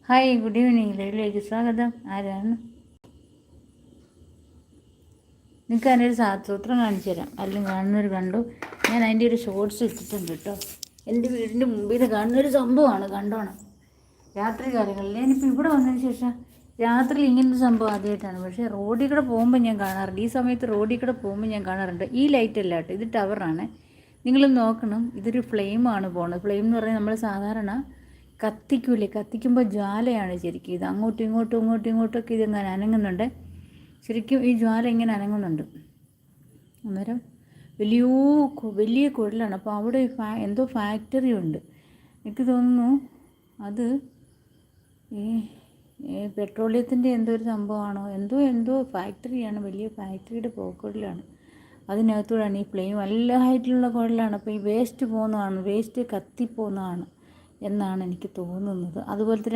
Hi, good evening. ലൈവിലേക്ക് സ്വാഗതം. ആരാണ്? നിങ്ങൾക്ക് അതിൻ്റെ ഒരു സൂത്രം കാണിച്ചു തരാം. അല്ലെങ്കിൽ കാണുന്നവർ കണ്ടു. ഞാൻ അതിൻ്റെ ഒരു ഷോർട്സ് ഇട്ടിട്ടുണ്ട് കേട്ടോ. എൻ്റെ വീടിൻ്റെ മുമ്പിൽ നിന്ന് കാണുന്നൊരു സംഭവമാണ്, കണ്ടോണം. രാത്രി കാലങ്ങളിൽ ഞാനിപ്പോൾ ഇവിടെ വന്നതിന് ശേഷം രാത്രിയിൽ ഇങ്ങനൊരു സംഭവം ആദ്യമായിട്ടാണ്. പക്ഷേ റോഡിൽ കൂടെ പോകുമ്പോൾ ഞാൻ കാണാറുണ്ട്. ഈ സമയത്ത് റോഡിൽ കൂടെ പോകുമ്പോൾ ഞാൻ കാണാറുണ്ട്. ഈ ലൈറ്റ് അല്ല കേട്ടോ, ഇത് ടവറാണ്. നിങ്ങൾ നോക്കണം, ഇതൊരു ഫ്ലെയിമാണ് പോകുന്നത്. ഫ്ലെയിം എന്ന് പറഞ്ഞാൽ നമ്മൾ സാധാരണ കത്തിക്കൂലേ, കത്തിക്കുമ്പോൾ ജ്വാലയാണ് ശരിക്കും. ഇത് അങ്ങോട്ടും ഇങ്ങോട്ടും ഇതിങ്ങനെ അനങ്ങുന്നുണ്ട്. ശരിക്കും ഈ ജ്വാല ഇങ്ങനെ അനങ്ങുന്നുണ്ട്. അന്നേരം വലിയ കുഴലാണ്. അപ്പോൾ അവിടെ എന്തോ ഫാക്ടറി ഉണ്ട്. എനിക്ക് തോന്നുന്നു അത് ഈ പെട്രോളിയത്തിൻ്റെ എന്തോ ഒരു സംഭവമാണോ, എന്തോ ഫാക്ടറിയാണ്, വലിയ ഫാക്ടറിയുടെ പോക്കുഴലാണ്. അതിനകത്തൂടെയാണ് ഈ ഫ്ലെയിം. നല്ല ഹൈറ്റിലുള്ള കുഴലാണ്. അപ്പോൾ ഈ വേസ്റ്റ് പോകുന്നതാണ്, വേസ്റ്റ് കത്തിപ്പോകുന്നതാണ് എന്നാണ് എനിക്ക് തോന്നുന്നത്. അതുപോലത്തെ